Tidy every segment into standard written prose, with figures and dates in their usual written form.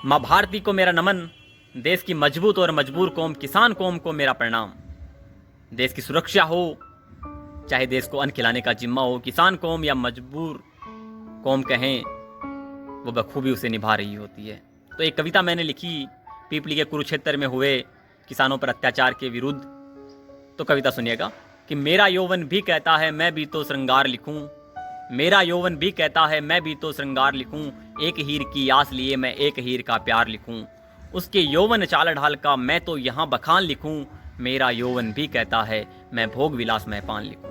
माँ भारती को मेरा नमन, देश की मजबूत और मजबूर कौम किसान कौम को मेरा प्रणाम। देश की सुरक्षा हो चाहे देश को अन्न खिलाने का जिम्मा हो, किसान कौम या मजबूर कौम कहें, वो बखूबी उसे निभा रही होती है। तो एक कविता मैंने लिखी पीपली के कुरुक्षेत्र में हुए किसानों पर अत्याचार के विरुद्ध। तो कविता सुनिएगा कि मेरा यौवन भी कहता है मैं भी तो श्रृंगार लिखूं, मेरा यौवन भी कहता है मैं भी तो श्रृंगार लिखूं, एक हीर की आस लिए मैं एक हीर का प्यार लिखूं, उसके यौवन चाल ढाल का मैं तो यहाँ बखान लिखूं, मेरा यौवन भी कहता है मैं भोग विलास में पान लिखूं।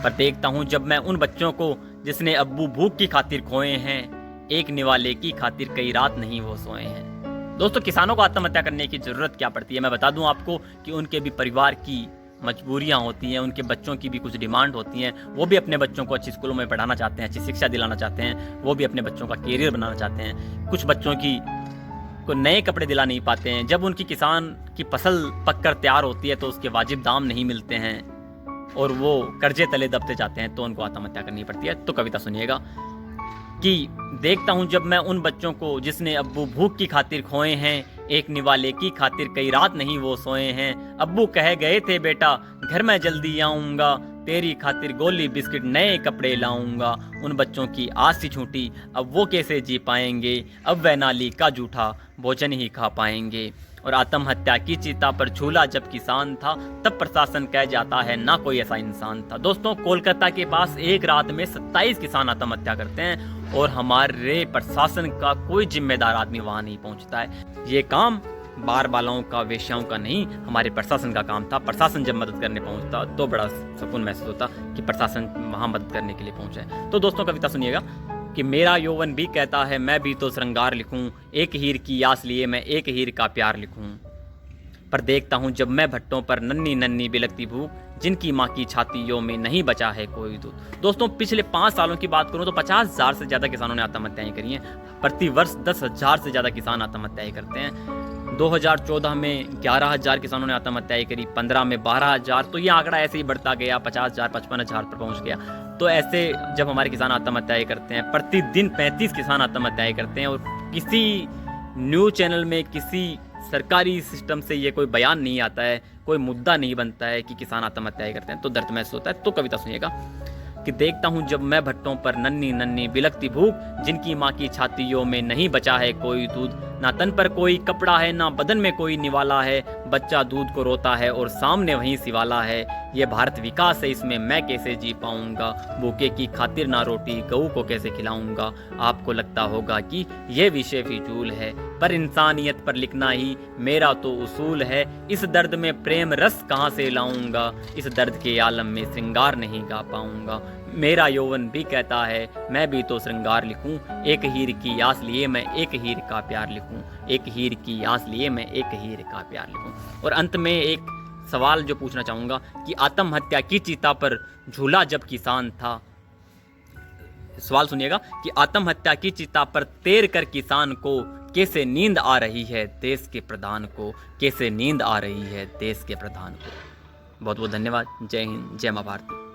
पर देखता हूँ जब मैं उन बच्चों को जिसने अब्बू भूख की खातिर खोए हैं, एक निवाले की खातिर कई रात नहीं वो सोए हैं। दोस्तों, किसानों को आत्महत्या करने की जरूरत क्या पड़ती है? मैं बता दूं आपको कि उनके भी परिवार की मजबूरियां होती हैं, उनके बच्चों की भी कुछ डिमांड होती हैं। वो भी अपने बच्चों को अच्छी स्कूलों में पढ़ाना चाहते हैं, अच्छी शिक्षा दिलाना चाहते हैं, वो भी अपने बच्चों का कैरियर बनाना चाहते हैं। कुछ बच्चों को नए कपड़े दिला नहीं पाते हैं। जब उनकी किसान की फसल पककर तैयार होती है तो उसके वाजिब दाम नहीं मिलते हैं और वो कर्जे तले दबते जाते हैं, तो उनको आत्महत्या करनी पड़ती है। तो कविता सुनिएगा कि देखता हूँ जब मैं उन बच्चों को जिसने अब्बू भूख की खातिर खोए हैं, एक निवाले की खातिर कई रात नहीं वो सोए हैं। अब्बू कहे गए थे बेटा घर में जल्दी आऊँगा, तेरी खातिर गोली बिस्किट नए कपड़े लाऊंगा। उन बच्चों की आस सी छूटी, अब वो कैसे जी पाएंगे, अब वह नाली का जूठा भोजन ही खा पाएंगे। और आत्महत्या की चिता पर झूला जब किसान था, तब प्रशासन कह जाता है ना कोई ऐसा इंसान था। दोस्तों, कोलकाता के पास एक रात में 27 किसान आत्महत्या करते हैं और हमारे प्रशासन का कोई जिम्मेदार आदमी वहां नहीं पहुंचता है। ये काम बार बालाओं का, वेश्याओं का नहीं, हमारे प्रशासन का काम था। प्रशासन जब मदद करने पहुंचता तो बड़ा सुकून महसूस होता कि प्रशासन वहां मदद करने के लिए पहुंचा है। तो दोस्तों, कविता सुनिएगा कि मेरा यौवन भी कहता है मैं भी तो श्रृंगार लिखूं, एक हीर की आस लिए मैं एक हीर का प्यार लिखूं। पर देखता हूं जब मैं भट्टों पर नन्ही नन्ही बिलकती भूख, जिनकी माँ की छातियों में नहीं बचा है कोई दूध। दोस्तों, पिछले 5 सालों की बात करूं तो 50,000 से ज़्यादा किसानों ने आत्महत्याएं करी हैं। प्रति वर्ष 10,000 से ज़्यादा किसान आत्महत्याएं करते हैं। 2014 में 11,000 किसानों ने आत्महत्याएं करी, 15 में 12,000, तो ये आंकड़ा ऐसे ही बढ़ता गया, 50,000, 55,000 पर पहुंच गया। तो ऐसे जब हमारे किसान आत्महत्याएं करते हैं, प्रतिदिन 35 किसान आत्महत्याएं करते हैं और किसी न्यूज़ चैनल में, किसी सरकारी सिस्टम से ये कोई बयान नहीं आता है, कोई मुद्दा नहीं बनता है कि किसान आत्महत्याएं करते हैं, तो दर्द महसूस होता है। तो कविता सुनिएगा कि देखता हूँ जब मैं भट्टों पर नन्ही नन्ही बिलकती भूख, जिनकी माँ की छातियों में नहीं बचा है कोई दूध, ना तन पर कोई कपड़ा है ना बदन में कोई निवाला है, बच्चा दूध को रोता है और सामने वहीं सिवाला है। ये भारत विकास है, इसमें मैं कैसे जी पाऊंगा, भूखे की खातिर ना रोटी गऊ को कैसे खिलाऊंगा। आपको लगता होगा कि ये विषय फिजूल है, पर इंसानियत पर लिखना ही मेरा तो उसूल है। इस दर्द में प्रेम रस कहाँ से लाऊंगा, इस दर्द के आलम में श्रृंगार नहीं गा पाऊंगा। मेरा यौवन भी कहता है मैं भी तो श्रृंगार लिखूं, एक हीर की आस लिए मैं एक हीर का प्यार लिखूं, एक हीर की आस लिए मैं एक हीर का प्यार लिखूं। और अंत में एक सवाल जो पूछना चाहूँगा कि आत्महत्या की चिता पर झूला जब किसान था, सवाल सुनिएगा कि आत्महत्या की चिता पर तैर कर किसान को कैसे नींद आ रही है देश के प्रधान को, कैसे नींद आ रही है देश के प्रधान को। बहुत बहुत धन्यवाद। जय हिंद, जय माँ भारती।